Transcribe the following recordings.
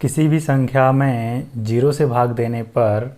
किसी भी संख्या में जीरो से भाग देने पर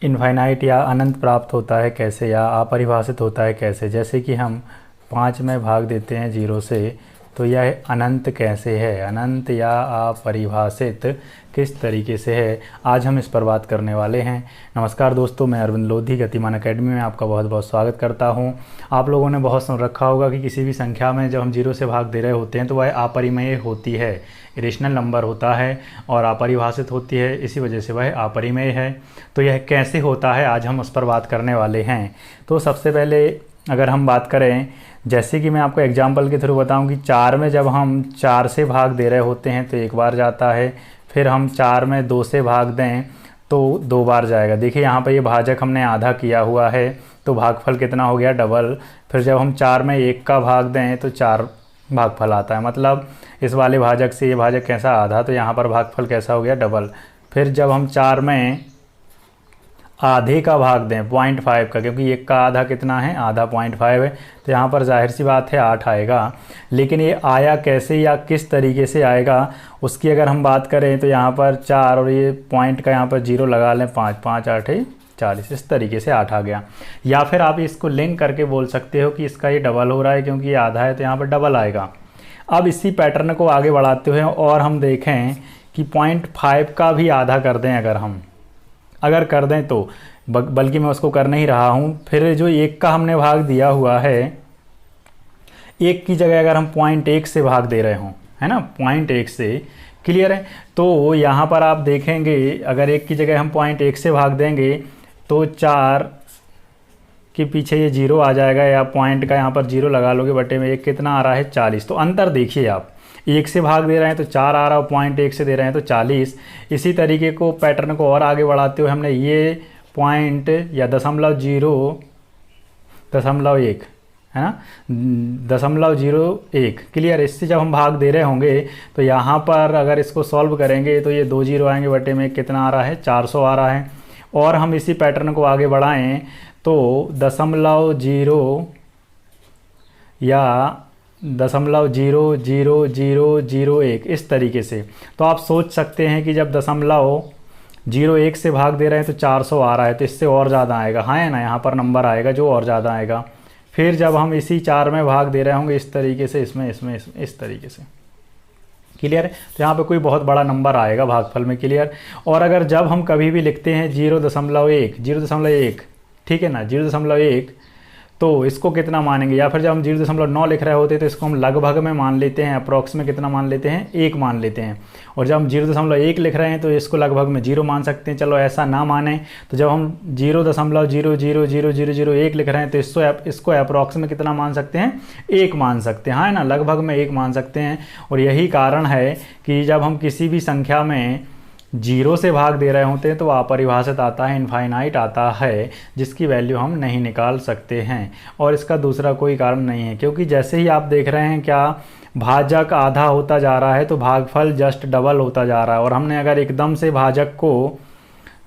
इनफाइनाइट या अनंत प्राप्त होता है कैसे, या अपरिभाषित होता है कैसे। जैसे कि हम 5 में भाग देते हैं जीरो से, तो यह अनंत कैसे है, अनंत या अपरिभाषित किस तरीके से है, आज हम इस पर बात करने वाले हैं। नमस्कार दोस्तों, मैं अरविंद लोधी गतिमान एकेडमी में आपका बहुत बहुत स्वागत करता हूं। आप लोगों ने बहुत सुन रखा होगा कि किसी भी संख्या में जब हम जीरो से भाग दे रहे होते हैं तो वह अपरिमेय होती है, इरेशनल नंबर होता है और अपरिभाषित होती है, इसी वजह से वह अपरिमेय है। तो यह कैसे होता है, आज हम उस पर बात करने वाले हैं। तो सबसे पहले अगर हम बात करें, जैसे कि मैं आपको एग्जाम्पल के थ्रू बताऊं कि 4 में जब हम 4 से भाग दे रहे होते हैं तो एक बार जाता है, फिर हम 4 में 2 से भाग दें तो 2 बार जाएगा। देखिए यहाँ पर ये भाजक हमने आधा किया हुआ है तो भागफल कितना हो गया, डबल। फिर जब हम 4 में 1 का भाग दें तो 4 भागफल आता है, मतलब इस वाले भाजक से ये भाजक कैसा, आधा, तो यहाँ पर भागफल कैसा हो गया, डबल। फिर जब हम 4 में आधे का भाग दें 0.5 का, क्योंकि 1 का आधा कितना है, आधा 0.5 है, तो यहाँ पर जाहिर सी बात है 8 आएगा। लेकिन ये आया कैसे या किस तरीके से आएगा उसकी अगर हम बात करें तो यहाँ पर 4 और ये पॉइंट का यहाँ पर 0 लगा लें, 5 5 8 40, इस तरीके से 8 आ गया। या फिर आप इसको लिंक करके बोल सकते हो कि इसका ये डबल हो रहा है, क्योंकि ये आधा है तो यहाँ पर डबल आएगा। अब इसी पैटर्न को आगे बढ़ाते हुए और हम देखें कि 0.5 का भी आधा कर दें, अगर कर दें तो, बल्कि मैं उसको कर नहीं रहा हूँ। फिर जो 1 का हमने भाग दिया हुआ है, 1 की जगह अगर हम 0.1 से भाग दे रहे हों, है ना, 0.1 से, क्लियर है। तो यहाँ पर आप देखेंगे अगर 1 की जगह हम 0.1 से भाग देंगे तो 4 के पीछे ये 0 आ जाएगा, या पॉइंट का यहाँ पर 0 लगा लोगे, बटे में 1 कितना आ रहा है, 40। तो अंतर देखिए आप, 1 से भाग दे रहे हैं तो 4 आ रहा है, 0.1 से दे रहे हैं तो 40। इसी तरीके को पैटर्न को और आगे बढ़ाते हुए हमने ये पॉइंट या 0.1 है ना, 0.01, क्लियर। इससे जब हम भाग दे रहे होंगे तो यहाँ पर अगर इसको सॉल्व करेंगे तो ये 2 0 आएंगे, बटे में कितना आ रहा है, 400 आ रहा है। और हम इसी पैटर्न को आगे बढ़ाएं तो 0.0 या 0.00001 इस तरीके से। तो आप सोच सकते हैं कि जब 0.01 से भाग दे रहे हैं तो 400 आ रहा है, तो इससे और ज़्यादा आएगा, हाँ है ना, यहाँ पर नंबर आएगा जो और ज़्यादा आएगा। फिर जब हम इसी 4 में भाग दे रहे होंगे इस तरीके से, इसमें इस तरीके से, क्लियर है। तो यहाँ पे कोई बहुत बड़ा नंबर आएगा भागफल में, क्लियर। और अगर जब हम कभी भी लिखते हैं 0.1, ठीक है ना, 0.1, तो इसको कितना मानेंगे, या फिर जब हम 0.9 लिख रहे होते हैं तो इसको हम लगभग में मान लेते हैं, अप्रॉक्स में कितना मान लेते हैं, 1 मान लेते हैं। और जब हम 0.1 लिख रहे हैं तो इसको लगभग में 0 मान सकते हैं। चलो ऐसा ना माने तो जब हम 0.0000001 लिख रहे हैं तो इसको अप्रॉक्स में कितना मान सकते हैं, 1 मान सकते हैं, हाँ है ना, लगभग में 1 मान सकते हैं। और यही कारण है कि जब हम किसी भी संख्या में 0 से भाग दे रहे होते हैं तो अपरिभाषित आता है, इनफाइनाइट आता है, जिसकी वैल्यू हम नहीं निकाल सकते हैं। और इसका दूसरा कोई कारण नहीं है, क्योंकि जैसे ही आप देख रहे हैं क्या, भाजक आधा होता जा रहा है तो भागफल जस्ट डबल होता जा रहा है। और हमने अगर एकदम से भाजक को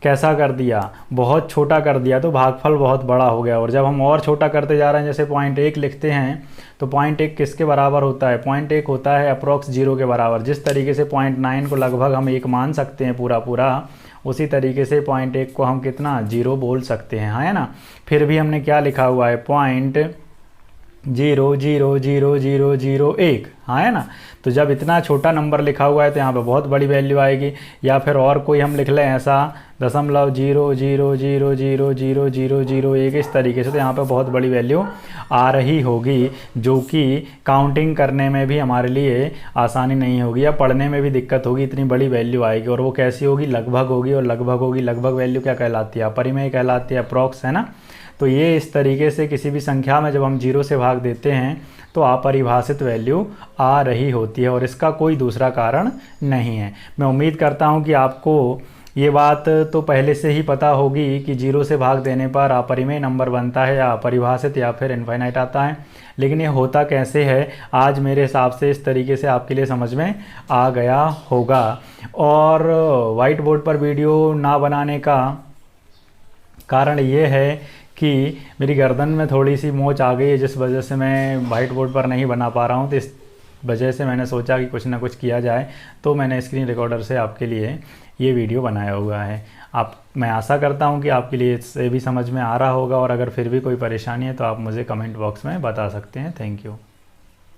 कैसा कर दिया, बहुत छोटा कर दिया, तो भागफल बहुत बड़ा हो गया। और जब हम और छोटा करते जा रहे हैं, जैसे 0.1 लिखते हैं तो 0.1 किसके बराबर होता है, 0.1 होता है अप्रॉक्स 0 के बराबर। जिस तरीके से 0.9 को लगभग हम 1 मान सकते हैं पूरा, उसी तरीके से 0.1 को हम कितना, 0 बोल सकते हैं, हाँ है ना। फिर भी हमने क्या लिखा हुआ है, 0.0000001, हाँ है ना। तो जब इतना छोटा नंबर लिखा हुआ है तो यहाँ पे बहुत बड़ी वैल्यू आएगी। या फिर और कोई हम लिख लें ऐसा 0.000000001 इस तरीके से, तो यहाँ पे बहुत बड़ी वैल्यू आ रही होगी, जो कि काउंटिंग करने में भी हमारे लिए आसानी नहीं होगी या पढ़ने में भी दिक्कत होगी, इतनी बड़ी वैल्यू आएगी। और वो कैसी होगी, लगभग होगी। और लगभग वैल्यू क्या कहलाती है, अपरिमेय कहलाती है, अप्रॉक्स, है ना। तो ये इस तरीके से किसी भी संख्या में जब हम 0 से भाग देते हैं तो अपरिभाषित वैल्यू आ रही होती है, और इसका कोई दूसरा कारण नहीं है। मैं उम्मीद करता हूँ कि आपको ये बात तो पहले से ही पता होगी कि 0 से भाग देने पर अपरिमेय नंबर बनता है, या अपरिभाषित, या फिर इनफाइनाइट आता है। लेकिन ये होता कैसे है, आज मेरे हिसाब से इस तरीके से आपके लिए समझ में आ गया होगा। और वाइट बोर्ड पर वीडियो ना बनाने का कारण ये है कि मेरी गर्दन में थोड़ी सी मोच आ गई है, जिस वजह से मैं वाइट बोर्ड पर नहीं बना पा रहा हूँ। तो इस वजह से मैंने सोचा कि कुछ ना कुछ किया जाए, तो मैंने स्क्रीन रिकॉर्डर से आपके लिए ये वीडियो बनाया हुआ है। मैं आशा करता हूँ कि आपके लिए इससे भी समझ में आ रहा होगा, और अगर फिर भी कोई परेशानी है तो आप मुझे कमेंट बॉक्स में बता सकते हैं। Thank you.